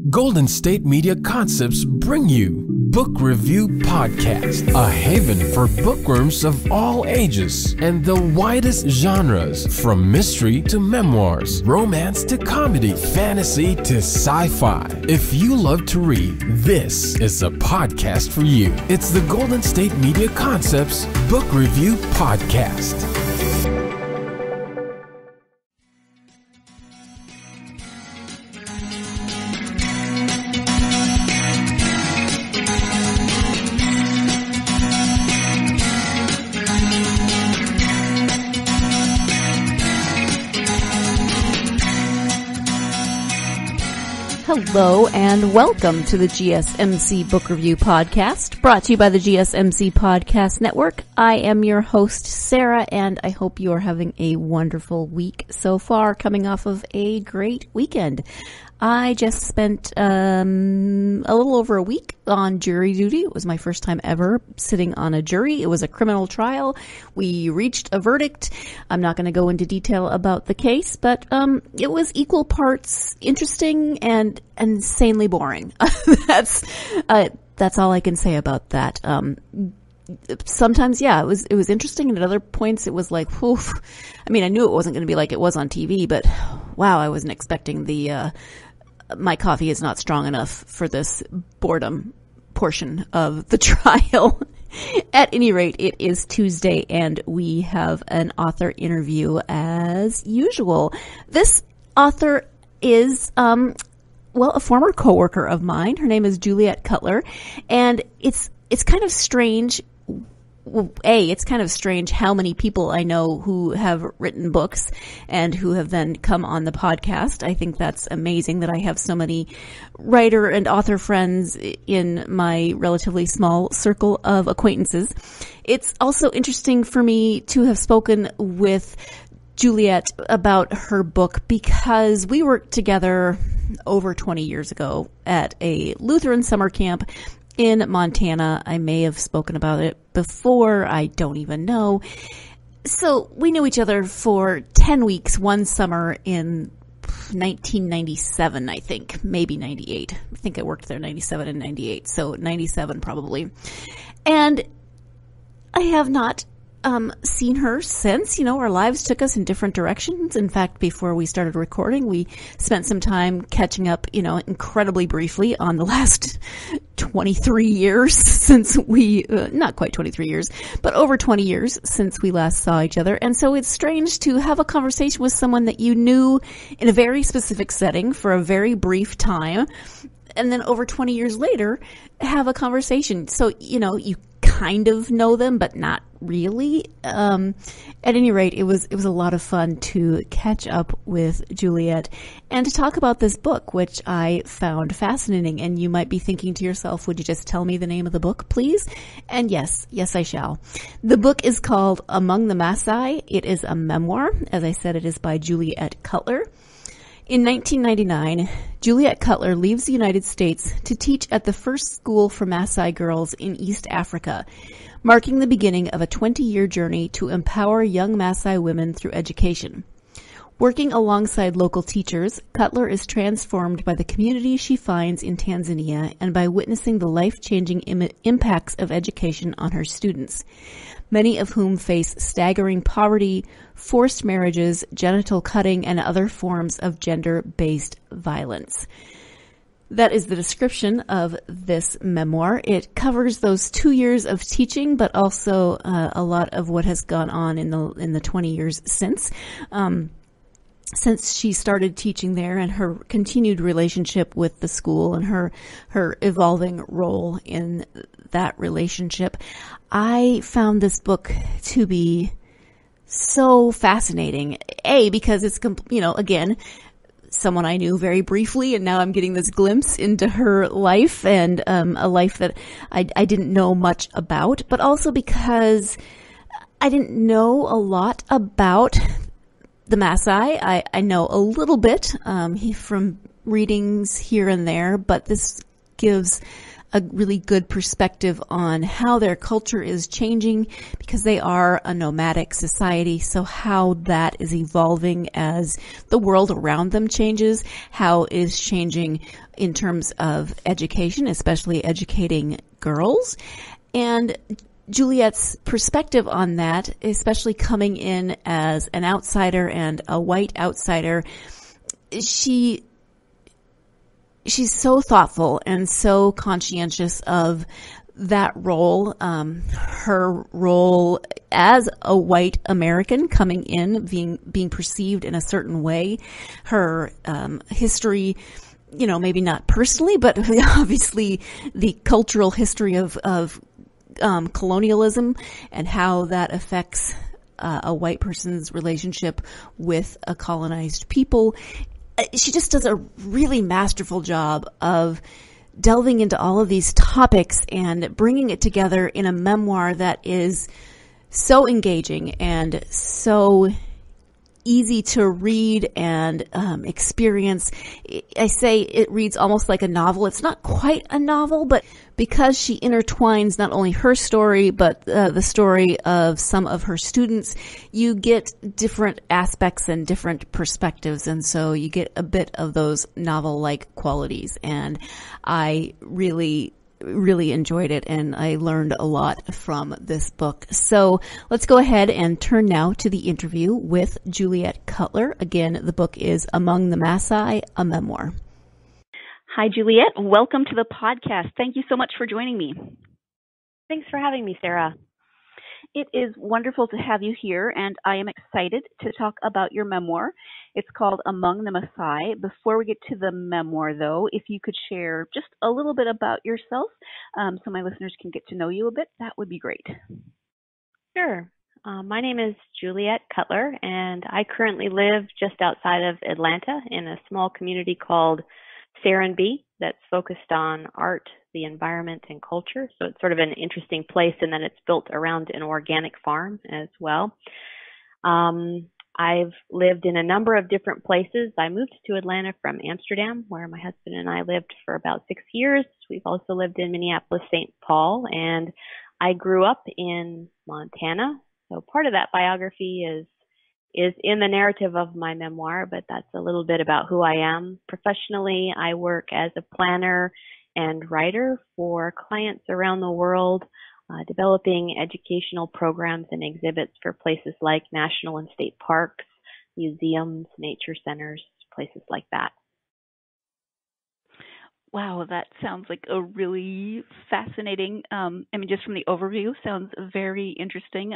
Golden State Media Concepts bring you Book Review Podcast, a haven for bookworms of all ages and the widest genres, from mystery to memoirs, romance to comedy, fantasy to sci-fi. If you love to read, this is a podcast for you. It's the Golden State Media Concepts Book Review Podcast. Hello and welcome to the GSMC Book Review Podcast, brought to you by the GSMC Podcast Network. I am your host, Sarah, and I hope you are having a wonderful week so far, coming off of a great weekend. I just spent a little over a week on jury duty. It was my first time ever sitting on a jury. It was a criminal trial. We reached a verdict. I'm not going to go into detail about the case, but it was equal parts interesting and insanely boring. That's all I can say about that. Sometimes, yeah, it was interesting, and at other points it was like, oof. I mean, I knew it wasn't going to be like it was on TV, but wow, I wasn't expecting my coffee is not strong enough for this boredom portion of the trial. At any rate, it is Tuesday, and we have an author interview as usual. This author is, a former coworker of mine. Her name is Juliet Cutler, and it's kind of strange. It's kind of strange how many people I know who have written books and who have then come on the podcast. I think that's amazing that I have so many writer and author friends in my relatively small circle of acquaintances. It's also interesting for me to have spoken with Juliet about her book because we worked together over 20 years ago at a Lutheran summer camp in Montana. I may have spoken about it before. I don't even know. So we knew each other for 10 weeks one summer in 1997, I think. Maybe 98. I think I worked there 97 and 98. So 97 probably. And I have not seen her since. Our lives took us in different directions. In fact, before we started recording, we spent some time catching up, incredibly briefly on the last 23 years since we, not quite 23 years, but over 20 years since we last saw each other. And so it's strange to have a conversation with someone that you knew in a very specific setting for a very brief time, and then over 20 years later, have a conversation. So, you kind of know them, but not really. At any rate, it was a lot of fun to catch up with Juliet and to talk about this book, which I found fascinating. And you might be thinking to yourself, would you just tell me the name of the book, please? And yes, I shall. The book is called Among the Maasai. It is a memoir. As I said, it is by Juliet Cutler. In 1999, Juliet Cutler leaves the United States to teach at the first school for Maasai girls in East Africa, marking the beginning of a 20-year journey to empower young Maasai women through education. Working alongside local teachers, Cutler is transformed by the community she finds in Tanzania and by witnessing the life-changing impacts of education on her students, many of whom face staggering poverty, forced marriages, genital cutting, and other forms of gender-based violence. That is the description of this memoir. It covers those 2 years of teaching, but also a lot of what has gone on in the 20 years since she started teaching there, and her continued relationship with the school and her evolving role in that relationship. I found this book to be so fascinating. Because it's, again, someone I knew very briefly, and now I'm getting this glimpse into her life, and a life that I didn't know much about, but also because I didn't know a lot about the Maasai. I know a little bit from readings here and there, but this gives a really good perspective on how their culture is changing because they are a nomadic society. So how that is evolving as the world around them changes, how is changing in terms of education, especially educating girls. And Juliet's perspective on that, especially coming in as an outsider and a white outsider, she's so thoughtful and so conscientious of that role, her role as a white American coming in, being perceived in a certain way, her history, maybe not personally, but obviously the cultural history of colonialism and how that affects a white person's relationship with a colonized people. She just does a really masterful job of delving into all of these topics and bringing it together in a memoir that is so engaging and so easy to read and experience. I say it reads almost like a novel. It's not quite a novel, but because she intertwines not only her story, but the story of some of her students, you get different aspects and different perspectives. And so you get a bit of those novel-like qualities. And I really enjoyed it, and I learned a lot from this book. So let's go ahead and turn now to the interview with Juliet Cutler. Again, the book is Among the Maasai, a memoir. Hi, Juliet. Welcome to the podcast. Thank you so much for joining me. Thanks for having me, Sarah. It is wonderful to have you here, and I am excited to talk about your memoir. It's called Among the Maasai. Before we get to the memoir, though, if you could share just a little bit about yourself so my listeners can get to know you a bit, that would be great. Sure. My name is Juliet Cutler, and I currently live just outside of Atlanta in a small community called Serenbe that's focused on art, the environment, and culture. So it's sort of an interesting place, and then it's built around an organic farm as well. I've lived in a number of different places. I moved to Atlanta from Amsterdam, where my husband and I lived for about 6 years. We've also lived in Minneapolis, St. Paul, and I grew up in Montana. So part of that biography is in the narrative of my memoir, but that's a little bit about who I am. Professionally, I work as a planner and writer for clients around the world, developing educational programs and exhibits for places like national and state parks, museums, nature centers, places like that. Wow, that sounds like a really fascinating, just from the overview, sounds very interesting.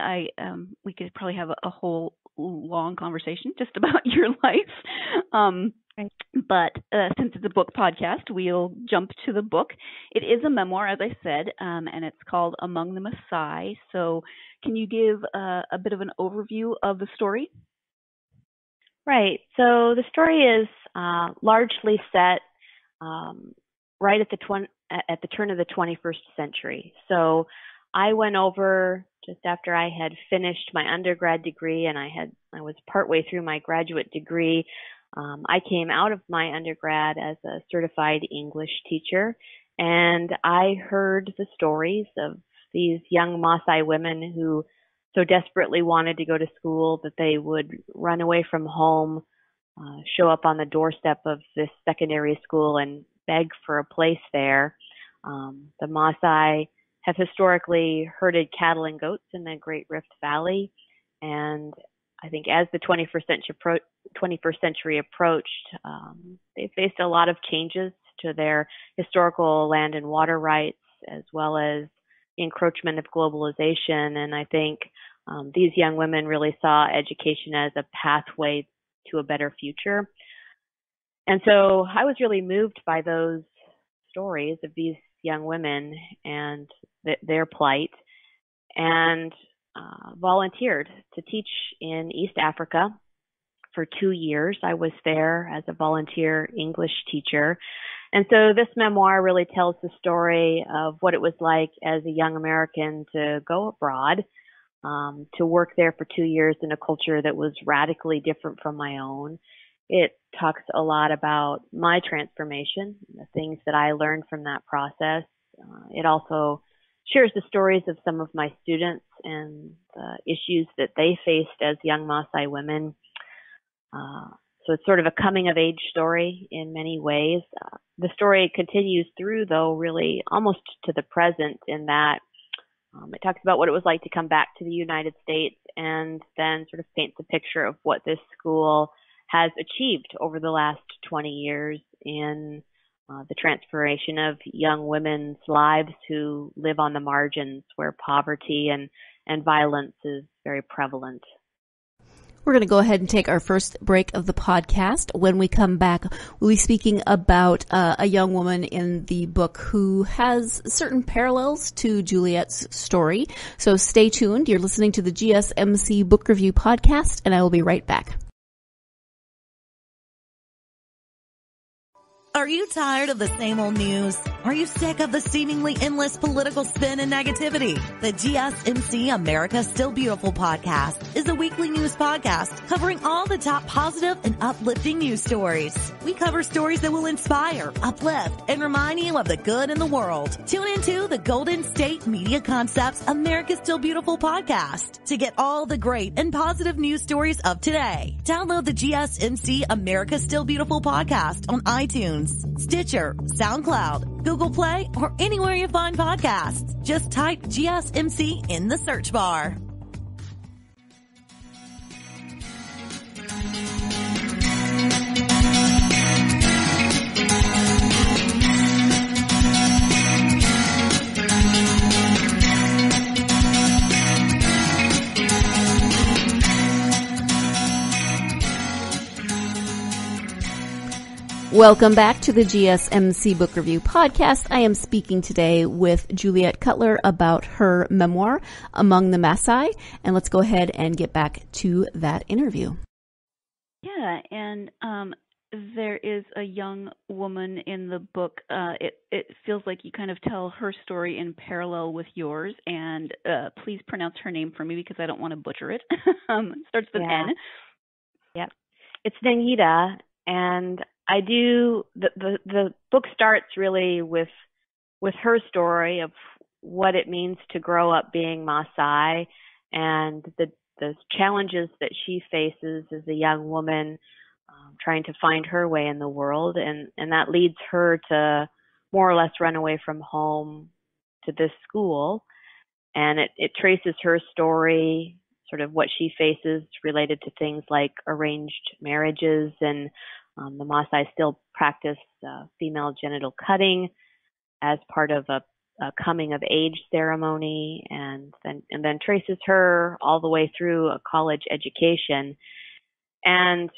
We could probably have a whole long conversation just about your life. Right. But since it's a book podcast, we'll jump to the book. It is a memoir, as I said, and it's called Among the Maasai. So can you give a bit of an overview of the story? Right. So the story is largely set right at the turn of the 21st century. So I went over just after I had finished my undergrad degree, and I was partway through my graduate degree. I came out of my undergrad as a certified English teacher, and I heard the stories of these young Maasai women who so desperately wanted to go to school that they would run away from home, show up on the doorstep of this secondary school and beg for a place there. The Maasai have historically herded cattle and goats in the Great Rift Valley, and I think as the 21st century approached, they faced a lot of changes to their historical land and water rights, as well as the encroachment of globalization. And I think these young women really saw education as a pathway to a better future. And so I was really moved by those stories of these young women and their plight, and volunteered to teach in East Africa for 2 years. I was there as a volunteer English teacher. And so this memoir really tells the story of what it was like as a young American to go abroad, to work there for 2 years in a culture that was radically different from my own. It talks a lot about my transformation, the things that I learned from that process, it also shares the stories of some of my students and the issues that they faced as young Maasai women. So it's sort of a coming of age story in many ways. The story continues through, though, really almost to the present, in that it talks about what it was like to come back to the United States, and then sort of paints a picture of what this school has achieved over the last 20 years in the transformation of young women's lives who live on the margins where poverty and violence is very prevalent. We're going to go ahead and take our first break of the podcast. When we come back, we'll be speaking about a young woman in the book who has certain parallels to Juliet's story. So stay tuned. You're listening to the GSMC Book Review Podcast, and I will be right back. Are you tired of the same old news? Are you sick of the seemingly endless political spin and negativity? The GSMC America Still Beautiful podcast is a weekly news podcast covering all the top positive and uplifting news stories. We cover stories that will inspire, uplift, and remind you of the good in the world. Tune into the Golden State Media Concepts America Still Beautiful podcast to get all the great and positive news stories of today. Download the GSMC America Still Beautiful podcast on iTunes, Stitcher, SoundCloud, Google Play, or anywhere you find podcasts. Just type GSMC in the search bar. Welcome back to the GSMC Book Review Podcast. I am speaking today with Juliet Cutler about her memoir, Among the Maasai, and let's go ahead and get back to that interview. Yeah, and there is a young woman in the book. It feels like you kind of tell her story in parallel with yours, and please pronounce her name for me because I don't want to butcher it. Starts with N. Yep. It's Nangita, and I do, the book starts really with her story of what it means to grow up being Maasai and the challenges that she faces as a young woman trying to find her way in the world. And that leads her to more or less run away from home to this school. And it traces her story, sort of what she faces related to things like arranged marriages, and the Maasai still practice female genital cutting as part of a coming of age ceremony, and then traces her all the way through a college education. And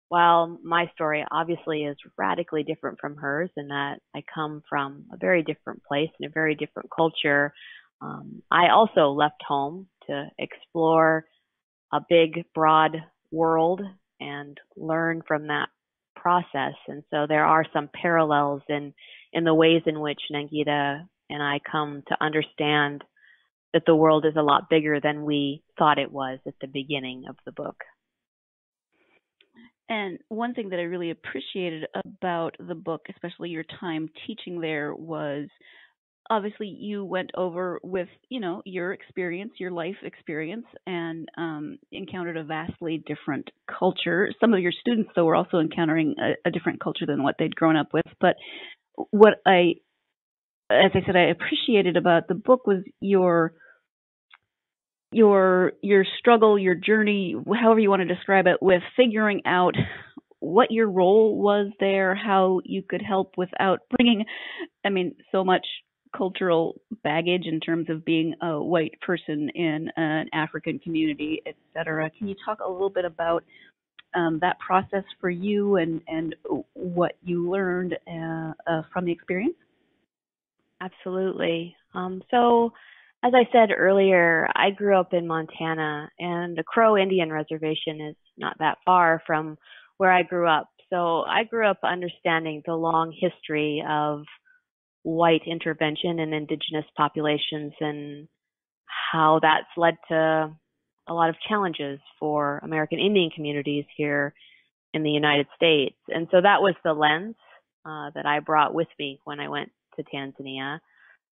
while my story obviously is radically different from hers, in that I come from a very different place and a very different culture, I also left home to explore a big, broad world and learn from that process. And so there are some parallels in the ways in which Nangita and I come to understand that the world is a lot bigger than we thought it was at the beginning of the book. And one thing that I really appreciated about the book, especially your time teaching there, was obviously you went over with, your experience, your life experience, and encountered a vastly different culture. Some of your students, though, were also encountering a different culture than what they'd grown up with. But as I said, I appreciated about the book was your struggle, your journey, however you want to describe it, with figuring out what your role was there, how you could help without bringing, so much cultural baggage in terms of being a white person in an African community, et cetera. Can you talk a little bit about that process for you and what you learned from the experience? Absolutely. So, as I said earlier, I grew up in Montana, and the Crow Indian Reservation is not that far from where I grew up. So I grew up understanding the long history of white intervention in indigenous populations and how that's led to a lot of challenges for American Indian communities here in the United States. And so that was the lens that I brought with me when I went to Tanzania.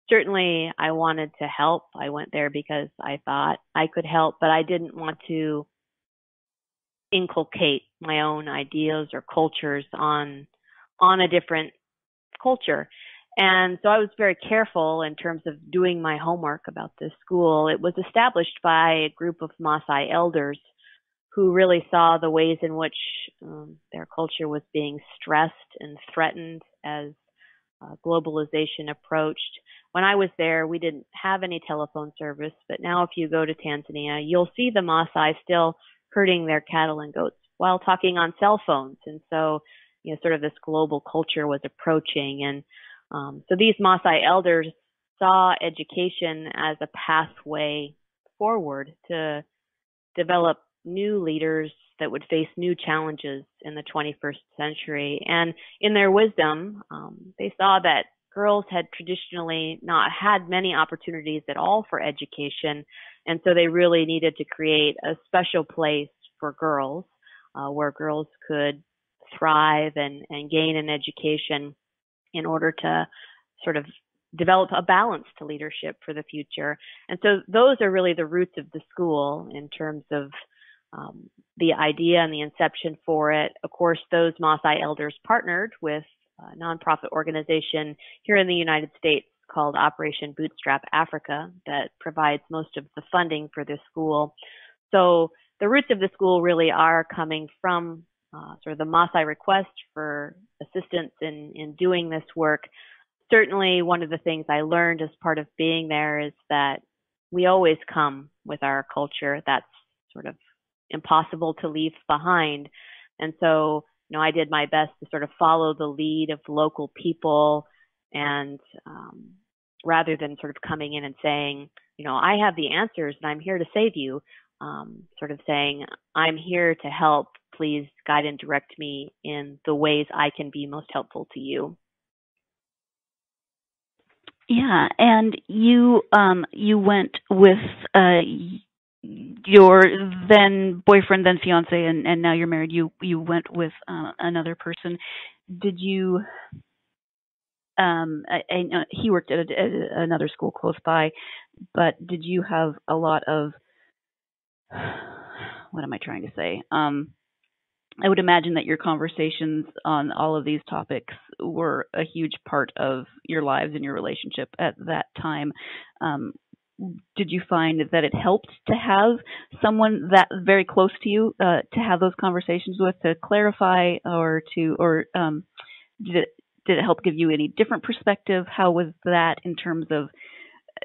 Certainly, I wanted to help. I went there because I thought I could help, but I didn't want to inculcate my own ideas or cultures on a different culture. And so I was very careful in terms of doing my homework about this school. It was established by a group of Maasai elders who really saw the ways in which their culture was being stressed and threatened as globalization approached. When I was there, we didn't have any telephone service, but now if you go to Tanzania, you'll see the Maasai still herding their cattle and goats while talking on cell phones. And so, sort of this global culture was approaching. And so these Maasai elders saw education as a pathway forward to develop new leaders that would face new challenges in the 21st century. And in their wisdom, they saw that girls had traditionally not had many opportunities at all for education. And so they really needed to create a special place for girls where girls could thrive and gain an education in order to sort of develop a balance to leadership for the future. And so those are really the roots of the school in terms of the idea and the inception for it. Of course, those Maasai elders partnered with a nonprofit organization here in the United States called Operation Bootstrap Africa that provides most of the funding for this school. So the roots of the school really are coming from sort of the Maasai request for assistance in doing this work. Certainly, one of the things I learned as part of being there is that we always come with our culture. That's sort of impossible to leave behind. And so, I did my best to sort of follow the lead of local people and rather than sort of coming in and saying, I have the answers and I'm here to save you, sort of saying, I'm here to help. Please guide and direct me in the ways I can be most helpful to you. Yeah, and you went with your then boyfriend, then fiance, and now you're married. You went with another person. Did you? He worked at another school close by, but did you have a lot of? What am I trying to say? I would imagine that your conversations on all of these topics were a huge part of your lives and your relationship at that time. Did you find that it helped to have someone that very close to you to have those conversations with, to clarify, or did it help give you any different perspective? How was that in terms of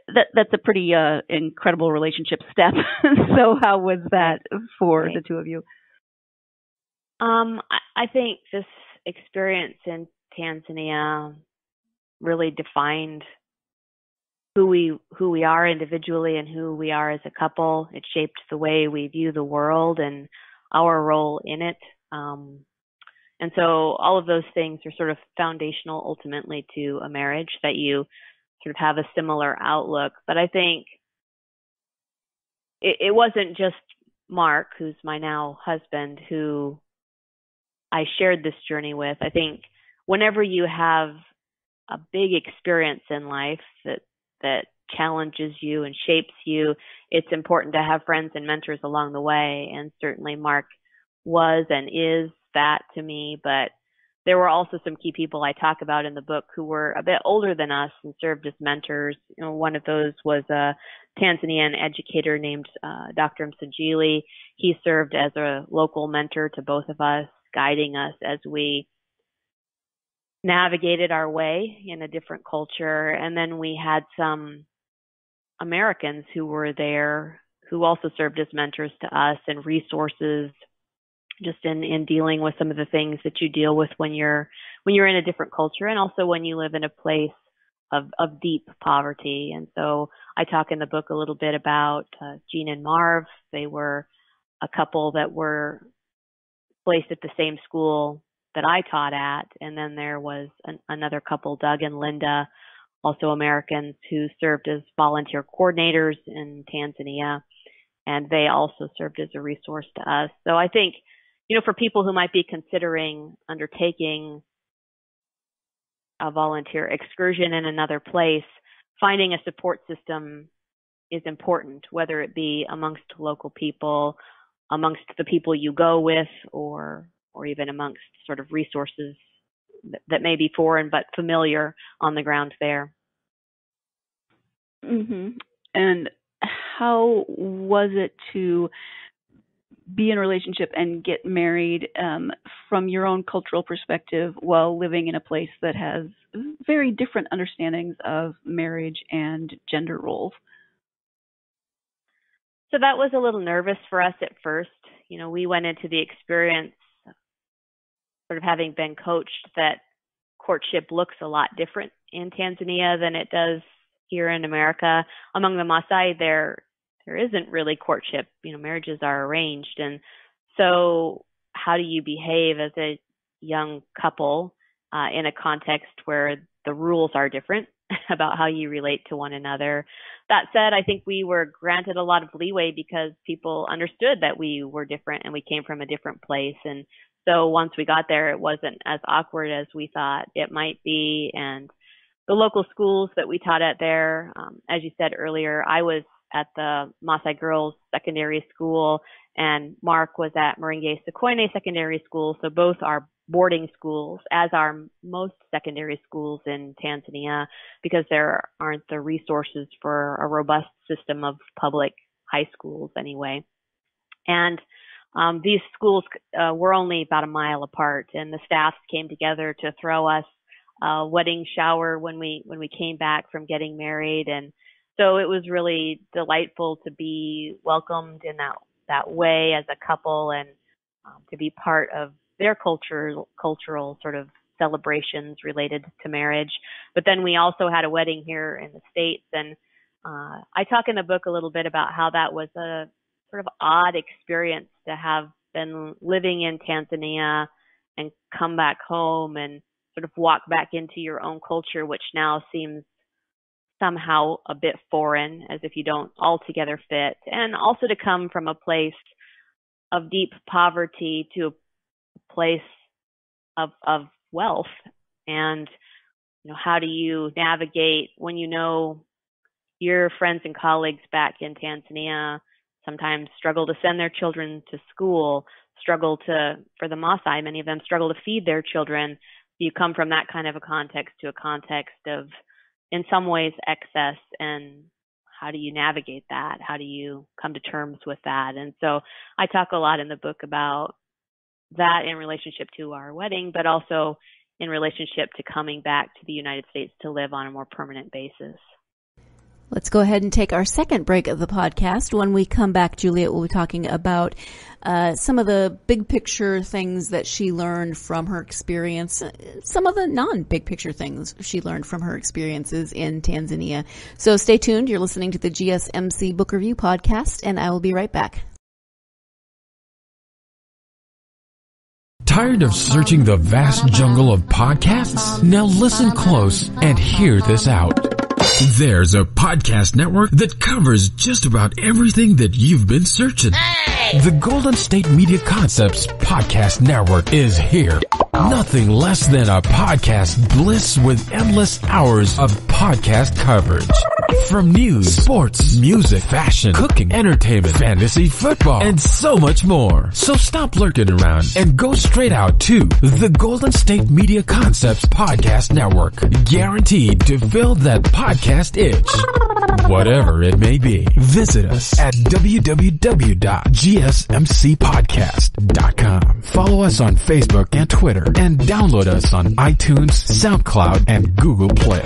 that? That's a pretty incredible relationship step. So how was that for the two of you? I think this experience in Tanzania really defined who we are individually and who we are as a couple. It shaped the way we view the world and our role in it. And so all of those things are sort of foundational ultimately to a marriage, that you sort of have a similar outlook. But I think it wasn't just Mark, who's my now husband, who I shared this journey with. I think whenever you have a big experience in life that challenges you and shapes you, it's important to have friends and mentors along the way. And certainly Mark was and is that to me. But there were also some key people I talk about in the book who were a bit older than us and served as mentors. One of those was a Tanzanian educator named Dr. Msajili. He served as a local mentor to both of us, guiding us as we navigated our way in a different culture. And then we had some Americans who were there who also served as mentors to us and resources just in dealing with some of the things that you deal with when you're in a different culture, and also when you live in a place of deep poverty. And so I talk in the book a little bit about Jean and Marv. They were a couple that were placed at the same school that I taught at. And then there was another couple, Doug and Linda, also Americans, who served as volunteer coordinators in Tanzania. And they also served as a resource to us. So I think, for people who might be considering undertaking a volunteer excursion in another place, finding a support system is important, whether it be amongst local people, amongst the people you go with, or even amongst sort of resources that may be foreign but familiar on the ground there. Mm-hmm. And how was it to be in a relationship and get married from your own cultural perspective while living in a place that has very different understandings of marriage and gender roles? So that was a little nervous for us at first. We went into the experience sort of having been coached that courtship looks a lot different in Tanzania than it does here in America. Among the Maasai, there isn't really courtship. Marriages are arranged. And so how do you behave as a young couple in a context where the rules are different about how you relate to one another? That said, I think we were granted a lot of leeway because people understood that we were different and we came from a different place. And so once we got there, it wasn't as awkward as we thought it might be. And the local schools that we taught at there, as you said earlier, I was at the Maasai Girls Secondary School, and Mark was at Maasai Secondary School. So both are boarding schools, as are most secondary schools in Tanzania, because there aren't the resources for a robust system of public high schools anyway. And these schools were only about a mile apart, and the staffs came together to throw us a wedding shower when we came back from getting married. And so it was really delightful to be welcomed in that way as a couple, and to be part of their cultural sort of celebrations related to marriage. But then we also had a wedding here in the States, and I talk in the book a little bit about how that was a sort of odd experience to have been living in Tanzania and come back home and sort of walk back into your own culture, which now seems somehow a bit foreign, as if you don't altogether fit, and also to come from a place of deep poverty to a place of wealth. And how do you navigate when your friends and colleagues back in Tanzania sometimes struggle to send their children to school, for the Maasai, many of them struggle to feed their children. You come from that kind of a context to a context of, in some ways, excess, and how do you navigate that? How do you come to terms with that? And so I talk a lot in the book about that in relationship to our wedding, but also in relationship to coming back to the United States to live on a more permanent basis. Let's go ahead and take our second break of the podcast. When we come back, Juliet will be talking about some of the big picture things that she learned from her experience, some of the non-big picture things she learned from her experiences in Tanzania. So stay tuned. You're listening to the GSMC Book Review Podcast, and I will be right back. Tired of searching the vast jungle of podcasts? Now listen close and hear this out. There's a podcast network that covers just about everything that you've been searching. Hey! The Golden State Media Concepts Podcast Network is here. Nothing less than a podcast bliss with endless hours of podcast coverage. From news, sports, music, fashion, cooking, entertainment, fantasy, football, and so much more. So stop lurking around and go straight out to the Golden State Media Concepts Podcast Network. Guaranteed to fill that podcast itch. Whatever it may be. Visit us at www.gsmcpodcast.com. Follow us on Facebook and Twitter, and download us on iTunes, SoundCloud, and Google Play.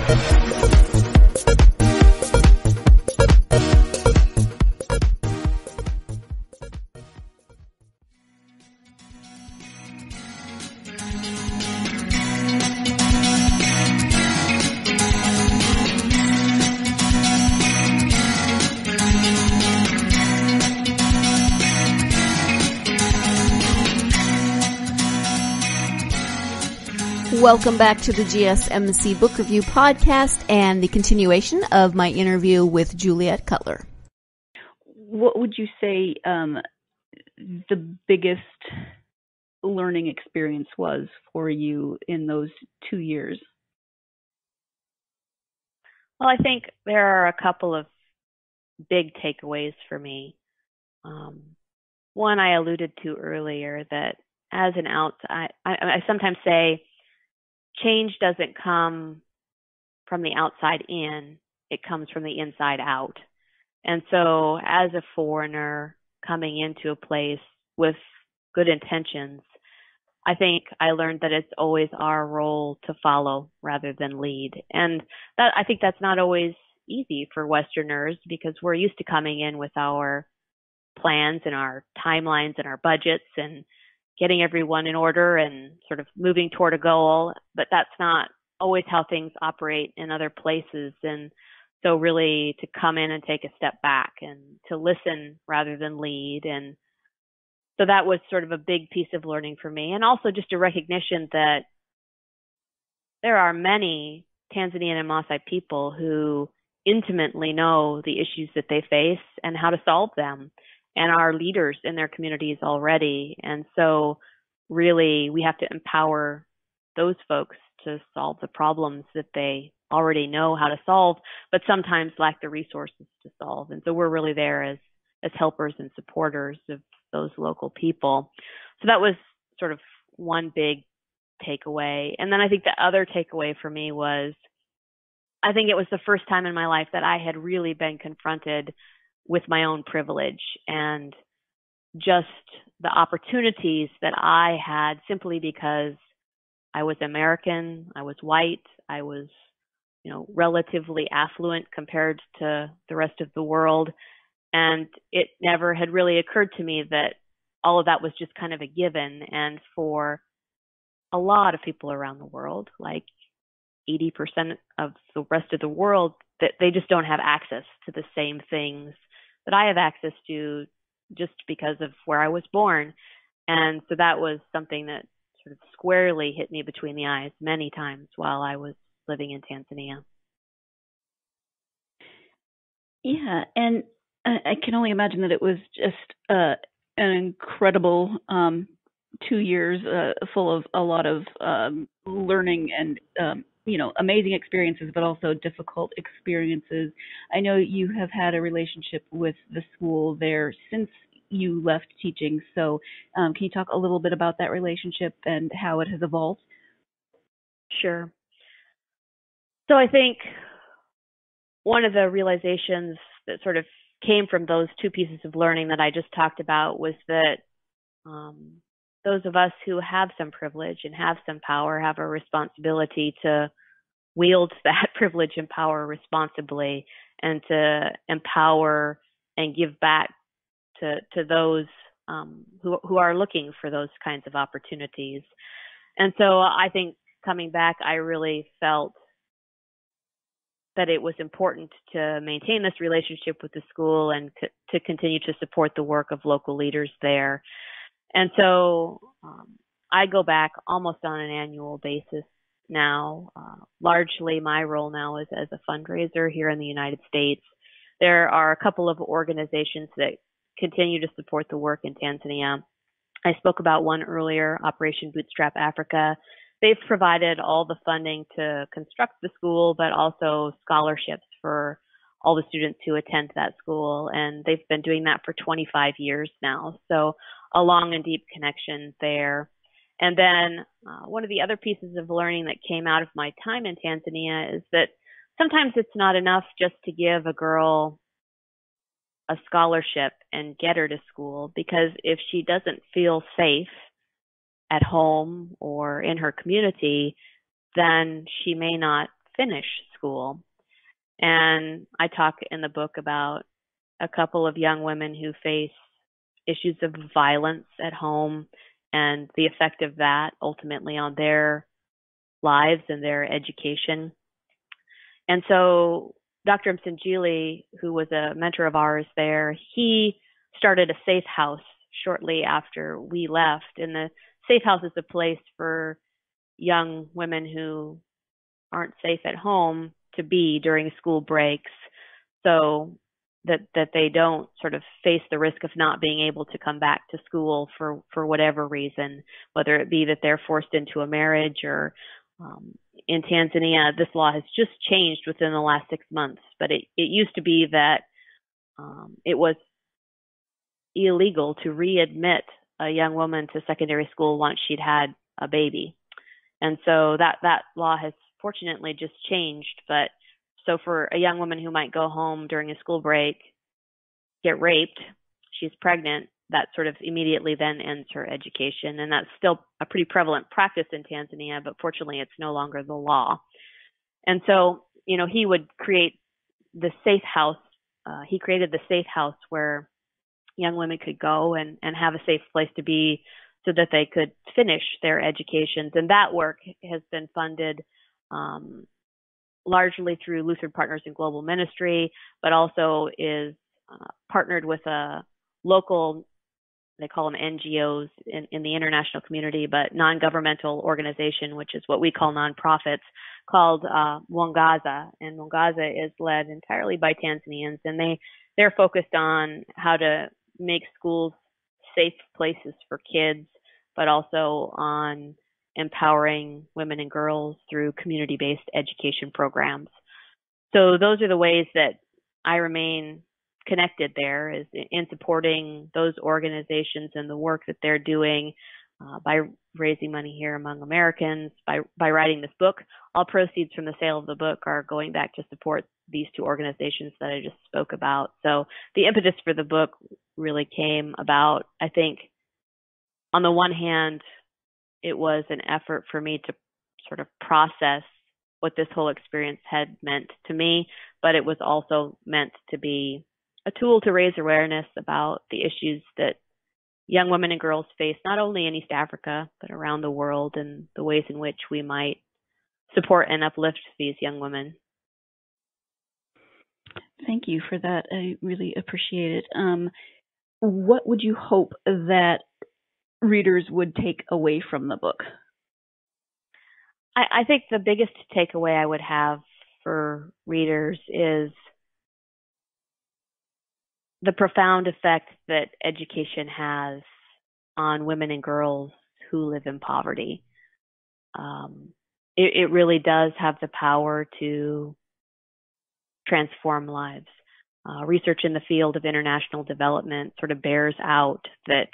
Welcome back to the GSMC Book Review Podcast and the continuation of my interview with Juliet Cutler. What would you say the biggest learning experience was for you in those 2 years? Well, I think there are a couple of big takeaways for me. One I alluded to earlier, that as an I sometimes say change doesn't come from the outside in, it comes from the inside out. And so as a foreigner coming into a place with good intentions, I think I learned that it's always our role to follow rather than lead. And that, I think that's not always easy for Westerners, because we're used to coming in with our plans and our timelines and our budgets and getting everyone in order and sort of moving toward a goal. But that's not always how things operate in other places. And so really to come in and take a step back and to listen rather than lead. And so that was sort of a big piece of learning for me. And also just a recognition that there are many Tanzanian and Maasai people who intimately know the issues that they face and how to solve them, and are leaders in their communities already. And so really we have to empower those folks to solve the problems that they already know how to solve, but sometimes lack the resources to solve. And so we're really there as helpers and supporters of those local people. So that was sort of one big takeaway. And then I think the other takeaway for me was, I think it was the first time in my life that I had really been confronted with my own privilege and just the opportunities that I had simply because I was American, I was white, I was, relatively affluent compared to the rest of the world. And it never had really occurred to me that all of that was just kind of a given. And for a lot of people around the world, like 80% of the rest of the world, that they just don't have access to the same things that I have access to just because of where I was born. And so that was something that sort of squarely hit me between the eyes many times while I was living in Tanzania. Yeah, and I can only imagine that it was just an incredible 2 years full of a lot of learning and amazing experiences, but also difficult experiences. I know you have had a relationship with the school there since you left teaching. So can you talk a little bit about that relationship and how it has evolved? Sure. So I think one of the realizations that sort of came from those two pieces of learning that I just talked about was that those of us who have some privilege and have some power have a responsibility to wield that privilege and power responsibly, and to empower and give back to those who are looking for those kinds of opportunities. And so I think coming back, I really felt that it was important to maintain this relationship with the school and to continue to support the work of local leaders there. And so I go back almost on an annual basis now. Largely my role now is as a fundraiser here in the United States. There are a couple of organizations that continue to support the work in Tanzania. I spoke about one earlier, Operation Bootstrap Africa. They've provided all the funding to construct the school, but also scholarships for all the students who attend that school. And they've been doing that for 25 years now. So a long and deep connection there. And then one of the other pieces of learning that came out of my time in Tanzania is that sometimes it's not enough just to give a girl a scholarship and get her to school, because if she doesn't feel safe at home or in her community, then she may not finish school. And I talk in the book about a couple of young women who face issues of violence at home and the effect of that ultimately on their lives and their education. And so Dr. Msinjili, who was a mentor of ours there, he started a safe house shortly after we left. And the safe house is a place for young women who aren't safe at home to be during school breaks, so that they don't sort of face the risk of not being able to come back to school for whatever reason, whether it be that they're forced into a marriage or in Tanzania, this law has just changed within the last 6 months, but it used to be that it was illegal to readmit a young woman to secondary school once she'd had a baby. And so that law has fortunately just changed. But so for a young woman who might go home during a school break, get raped, she's pregnant, that sort of immediately then ends her education. And that's still a pretty prevalent practice in Tanzania, but fortunately it's no longer the law. And so, he would create the safe house. He created the safe house where young women could go and have a safe place to be so that they could finish their educations. And that work has been funded largely through Lutheran Partners in Global Ministry, but also is partnered with a local, they call them NGOs in the international community, but non-governmental organization, which is what we call nonprofits, called Mwangaza. And Mwangaza is led entirely by Tanzanians, and they're focused on how to make schools safe places for kids, but also on empowering women and girls through community-based education programs. So those are the ways that I remain connected there, is in supporting those organizations and the work that they're doing by raising money here among Americans, by writing this book. All proceeds from the sale of the book are going back to support these two organizations that I just spoke about. So the impetus for the book really came about, I think, on the one hand, it was an effort for me to sort of process what this whole experience had meant to me, but it was also meant to be a tool to raise awareness about the issues that young women and girls face, not only in East Africa, but around the world, and the ways in which we might support and uplift these young women. Thank you for that. I really appreciate it. What would you hope that readers would take away from the book? I think the biggest takeaway I would have for readers is the profound effect that education has on women and girls who live in poverty. It really does have the power to transform lives. Research in the field of international development sort of bears out that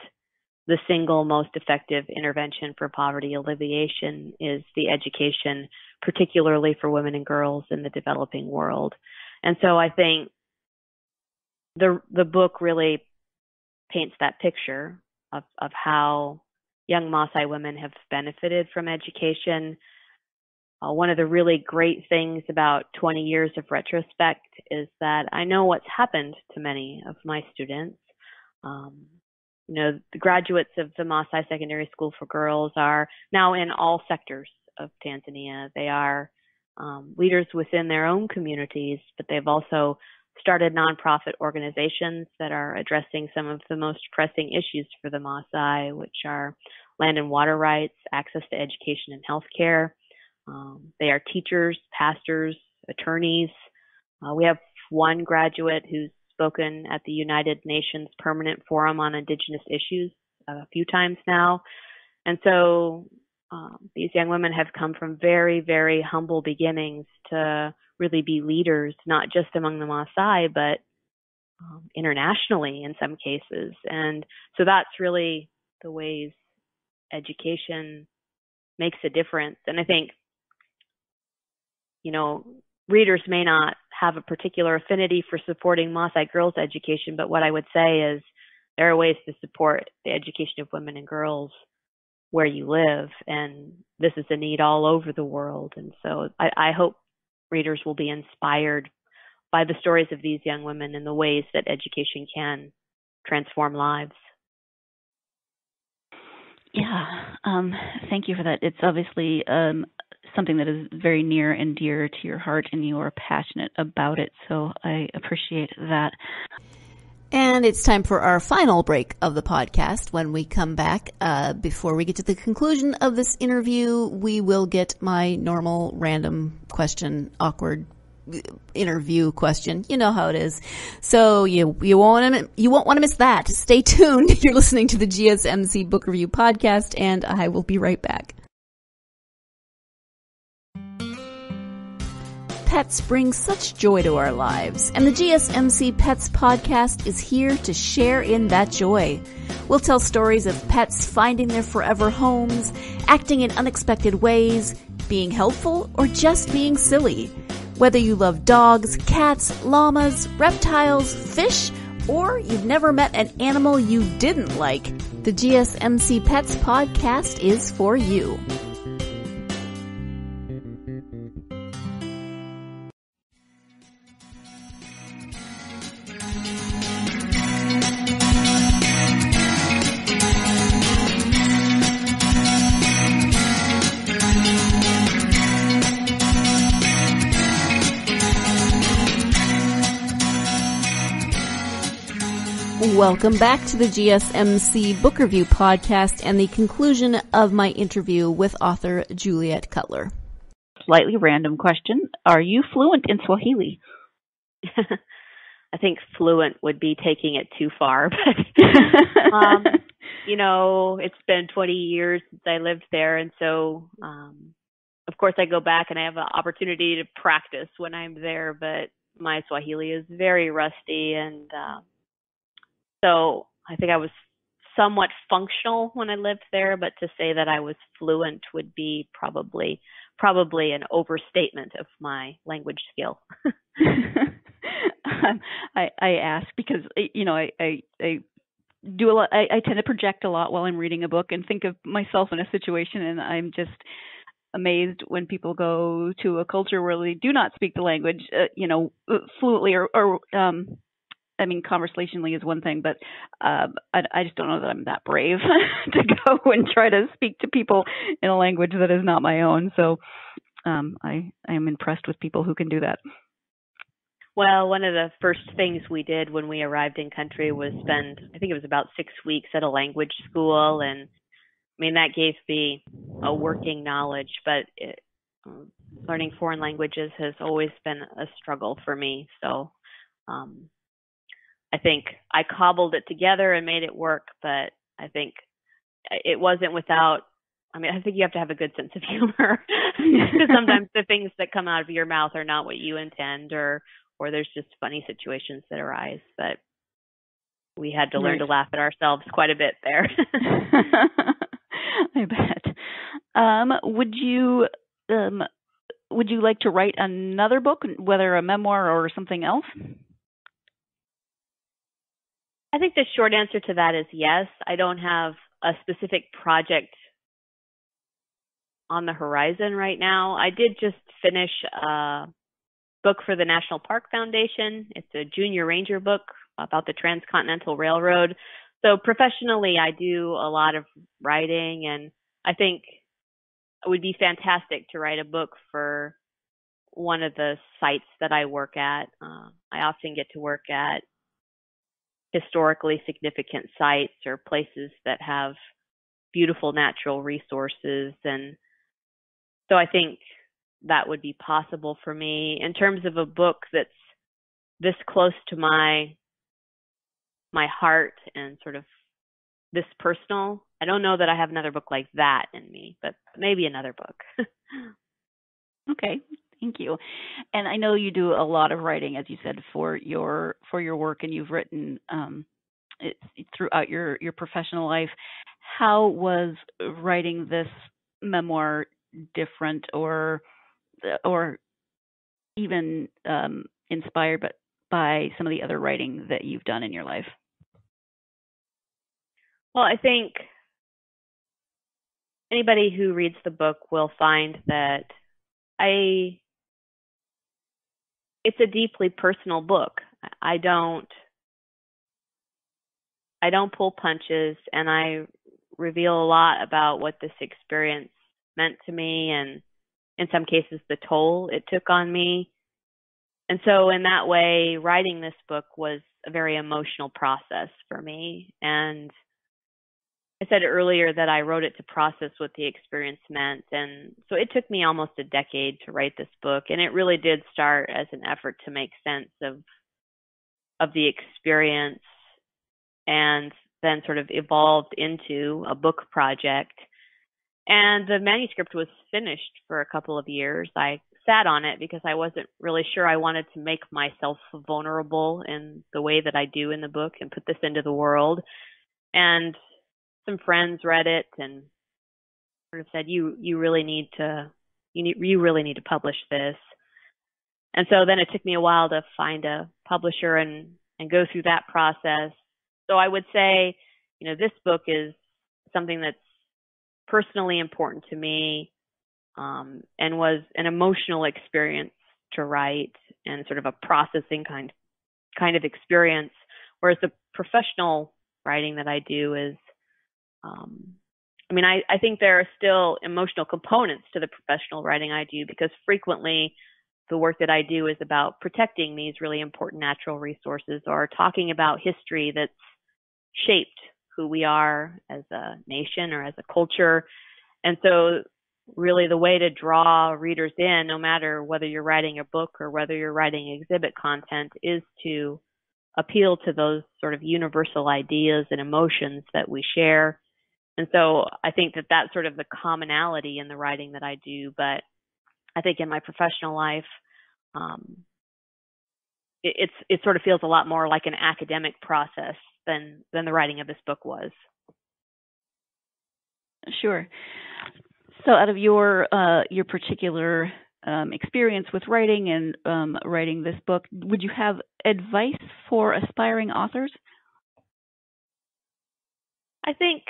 the single most effective intervention for poverty alleviation is the education, particularly for women and girls in the developing world. And so I think the book really paints that picture of how young Maasai women have benefited from education. One of the really great things about 20 years of retrospect is that I know what's happened to many of my students. The graduates of the Maasai Secondary School for Girls are now in all sectors of Tanzania. They are leaders within their own communities, but they've also started nonprofit organizations that are addressing some of the most pressing issues for the Maasai, which are land and water rights, access to education and healthcare. They are teachers, pastors, attorneys. We have one graduate who's spoken at the United Nations Permanent Forum on Indigenous Issues a few times now. And so these young women have come from very, very humble beginnings to really be leaders, not just among the Maasai, but internationally in some cases. And so that's really the ways education makes a difference. And I think, readers may not have a particular affinity for supporting Maasai girls' education, but what I would say is there are ways to support the education of women and girls where you live, and this is a need all over the world. And so I hope readers will be inspired by the stories of these young women and the ways that education can transform lives. Yeah, thank you for that. It's obviously something that is very near and dear to your heart, and you are passionate about it, so I appreciate that. And it's time for our final break of the podcast. When we come back, before we get to the conclusion of this interview, we will get my normal random question, awkward interview question. You know how it is. So you won't want to miss that. Stay tuned. You're listening to the GSMC Book Review Podcast, and I will be right back. pets bring such joy to our lives, and the GSMC Pets podcast is here to share in that joy. We'll tell stories of pets finding their forever homes, acting in unexpected ways, being helpful, or just being silly. Whether you love dogs, cats, llamas, reptiles, fish, or you've never met an animal you didn't like, the GSMC Pets podcast is for you. Welcome back to the GSMC Book Review podcast and the conclusion of my interview with author Juliet Cutler. Slightly random question. Are you fluent in Swahili? I think fluent would be taking it too far, but it's been 20 years since I lived there, and so of course I go back and I have an opportunity to practice when I'm there, but my Swahili is very rusty, and so I think I was somewhat functional when I lived there, but to say that I was fluent would be probably an overstatement of my language skill. I ask because I do a lot. I tend to project a lot while I'm reading a book and think of myself in a situation, and I'm just amazed when people go to a culture where they do not speak the language, fluently or conversationally is one thing, but I just don't know that I'm that brave to go and try to speak to people in a language that is not my own. So I am impressed with people who can do that. Well, one of the first things we did when we arrived in country was spend, I think it was about 6 weeks at a language school. And that gave me a working knowledge, but learning foreign languages has always been a struggle for me. So I think I cobbled it together and made it work, but I think it wasn't without, I think you have to have a good sense of humor because sometimes the things that come out of your mouth are not what you intend, or there's just funny situations that arise, but we had to learn to laugh at ourselves quite a bit there. I bet. Would you like to write another book, whether a memoir or something else? I think the short answer to that is yes. I don't have a specific project on the horizon right now. I did just finish a book for the National Park Foundation. It's a junior ranger book about the Transcontinental Railroad. So professionally, I do a lot of writing, and I think it would be fantastic to write a book for one of the sites that I work at. I often get to work at historically significant sites or places that have beautiful natural resources. And so I think that would be possible for me. In terms of a book that's this close to my heart and sort of this personal, I don't know that I have another book like that in me, but maybe another book. Okay. Thank you. And I know you do a lot of writing, as you said, for your work, and you've written throughout your professional life. How was writing this memoir different, or even inspired by some of the other writing that you've done in your life? Well, I think anybody who reads the book will find that it's a deeply personal book. I don't pull punches, and I reveal a lot about what this experience meant to me, and in some cases the toll it took on me. And so in that way, writing this book was a very emotional process for me. And I said earlier that I wrote it to process what the experience meant. And so it took me almost a decade to write this book. And it really did start as an effort to make sense of the experience, and then sort of evolved into a book project. And the manuscript was finished for a couple of years. I sat on it because I wasn't really sure I wanted to make myself vulnerable in the way that I do in the book and put this into the world. And some friends read it and sort of said, you really need to publish this. And so then it took me a while to find a publisher and go through that process. So I would say, this book is something that's personally important to me, and was an emotional experience to write and sort of a processing kind of experience. Whereas the professional writing that I do is, I think there are still emotional components to the professional writing I do, because frequently the work that I do is about protecting these really important natural resources or talking about history that's shaped who we are as a nation or as a culture. And so really the way to draw readers in, no matter whether you're writing a book or whether you're writing exhibit content, is to appeal to those sort of universal ideas and emotions that we share. And so I think that that's sort of the commonality in the writing that I do. But I think in my professional life, it sort of feels a lot more like an academic process than the writing of this book was. Sure. So out of your particular experience with writing and writing this book, would you have advice for aspiring authors? I think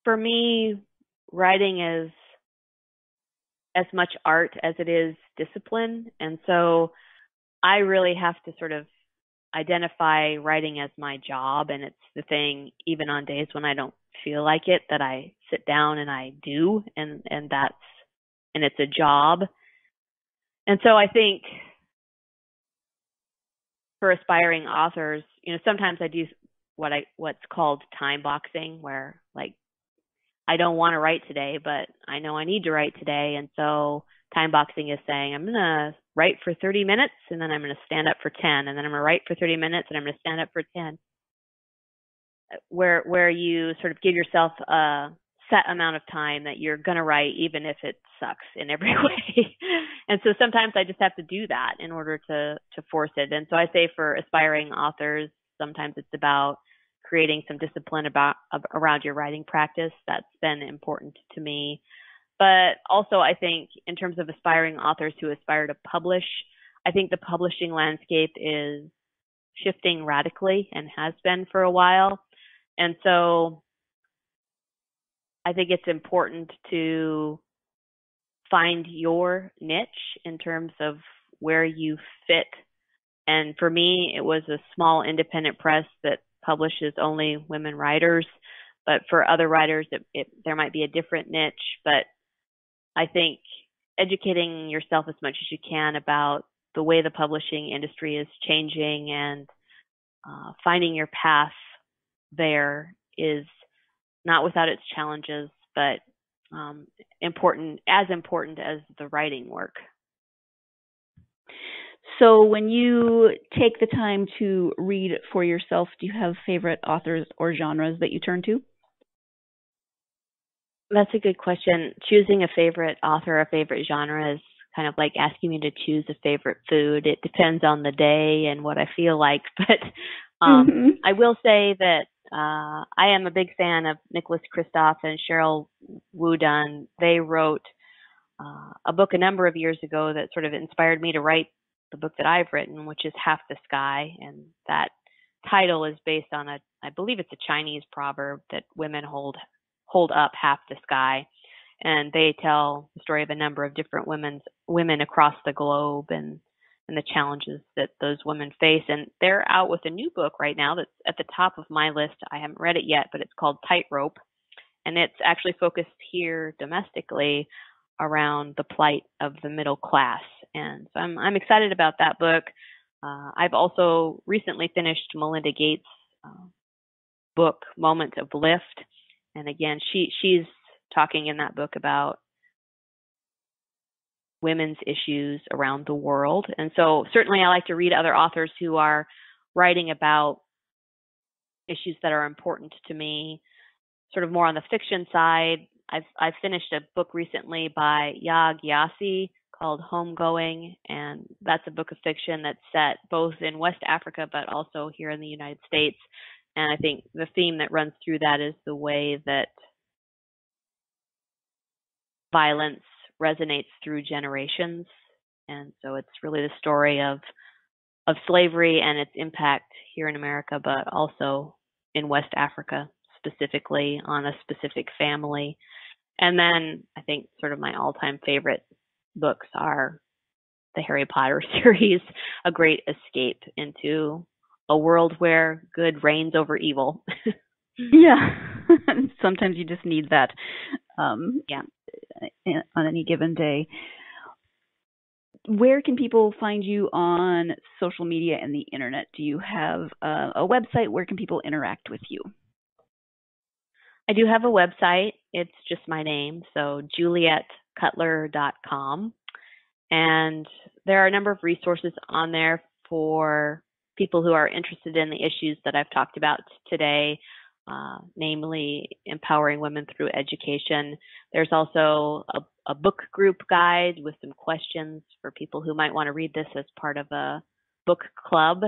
for me, writing is as much art as it is discipline. And so I really have to sort of identify writing as my job. And it's the thing, even on days when I don't feel like it, that I sit down and I do. And it's a job. And so I think for aspiring authors, sometimes I do what's called time boxing, where like, I don't want to write today, but I know I need to write today. And so time boxing is saying, I'm going to write for 30 minutes and then I'm going to stand up for 10. And then I'm going to write for 30 minutes and I'm going to stand up for 10. Where you sort of give yourself a set amount of time that you're going to write, even if it sucks in every way. And so sometimes I just have to do that in order to force it. And so I say for aspiring authors, sometimes it's about creating some discipline around your writing practice. That's been important to me. But also I think in terms of aspiring authors who aspire to publish, I think the publishing landscape is shifting radically and has been for a while. And so I think it's important to find your niche in terms of where you fit. And for me, it was a small independent press that publishes only women writers, but for other writers, there might be a different niche. But I think educating yourself as much as you can about the way the publishing industry is changing and finding your path there is not without its challenges, but important as the writing work. So when you take the time to read for yourself, do you have favorite authors or genres that you turn to? That's a good question. Choosing a favorite author or a favorite genre is kind of like asking me to choose a favorite food. It depends on the day and what I feel like. But I will say that I am a big fan of Nicholas Kristof and Cheryl Woodan. They wrote a book a number of years ago that sort of inspired me to write the book that I've written, which is Half the Sky. And that title is based on I believe it's a Chinese proverb that women hold up half the sky. And they tell the story of a number of different women across the globe and the challenges that those women face. And they're out with a new book right now that's at the top of my list. I haven't read it yet, but it's called Tightrope. And it's actually focused here domestically around the plight of the middle class. And so I'm excited about that book. I've also recently finished Melinda Gates' book, Moment of Lift. And again, she's talking in that book about women's issues around the world. And so certainly I like to read other authors who are writing about issues that are important to me, sort of more on the fiction side. I've finished a book recently by Ya Gyasi called Homegoing, and that's a book of fiction that's set both in West Africa but also here in the United States. And I think the theme that runs through that is the way that violence resonates through generations. And so it's really the story of slavery and its impact here in America, but also in West Africa, specifically on a specific family. And then I think sort of my all-time favorite books are the Harry Potter series, a great escape into a world where good reigns over evil. Yeah. Sometimes you just need that on any given day. Where can people find you on social media and the internet? Do you have a website? Where can people interact with you? I do have a website. It's just my name, so julietcutler.com. And there are a number of resources on there for people who are interested in the issues that I've talked about today, namely empowering women through education. There's also a book group guide with some questions for people who might want to read this as part of a book club.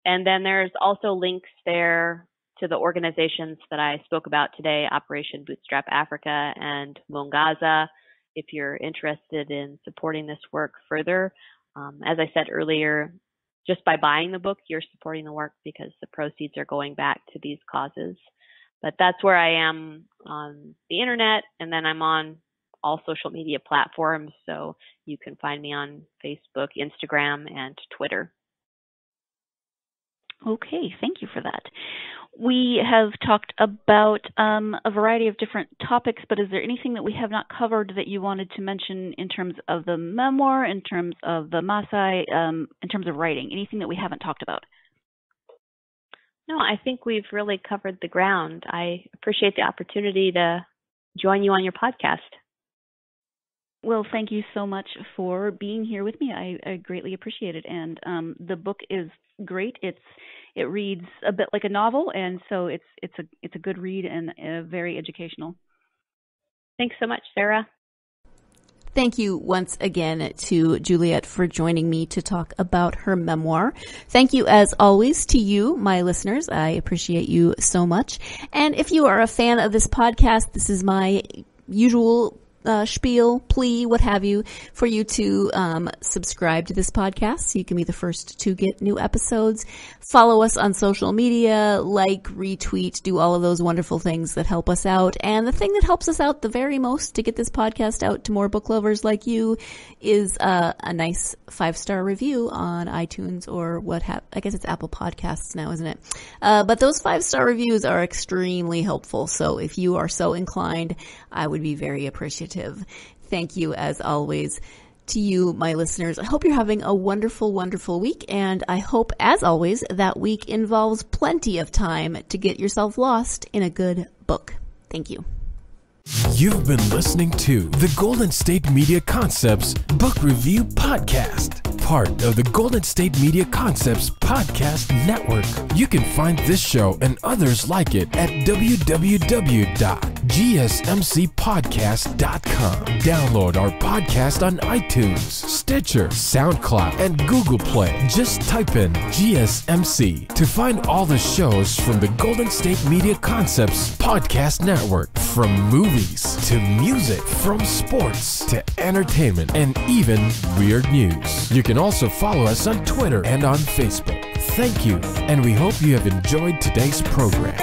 And then there's also links there to the organizations that I spoke about today, Operation Bootstrap Africa and Mwangaza, if you're interested in supporting this work further. As I said earlier, just by buying the book, you're supporting the work because the proceeds are going back to these causes. But that's where I am on the internet, and then I'm on all social media platforms, so you can find me on Facebook, Instagram, and Twitter. Okay, thank you for that. We have talked about a variety of different topics, but is there anything that we have not covered that you wanted to mention in terms of the memoir, in terms of the Maasai, in terms of writing? Anything that we haven't talked about? No, I think we've really covered the ground. I appreciate the opportunity to join you on your podcast. Well, thank you so much for being here with me. I greatly appreciate it. And the book is great. It reads a bit like a novel, and so it's a good read and very educational. Thanks so much, Sarah. Thank you once again to Juliet for joining me to talk about her memoir. Thank you, as always, to you, my listeners. I appreciate you so much. And if you are a fan of this podcast, this is my usual spiel, plea, what have you, for you to subscribe to this podcast so you can be the first to get new episodes. Follow us on social media, like, retweet, do all of those wonderful things that help us out. And the thing that helps us out the very most to get this podcast out to more book lovers like you is a nice 5-star review on iTunes or I guess it's Apple Podcasts now, isn't it? But those 5-star reviews are extremely helpful. So if you are so inclined, I would be very appreciative. Thank you, as always, to you, my listeners. I hope you're having a wonderful, wonderful week, and I hope, as always, that week involves plenty of time to get yourself lost in a good book. Thank you. You've been listening to the Golden State Media Concepts Book Review Podcast, part of the Golden State Media Concepts Podcast Network. You can find this show and others like it at www.gsmcpodcast.com. Download our podcast on iTunes, Stitcher, SoundCloud, and Google Play. Just type in GSMC to find all the shows from the Golden State Media Concepts Podcast Network, from movies to music, from sports to entertainment, and even weird news. You can also follow us on Twitter and on Facebook. Thank you, and we hope you have enjoyed today's program.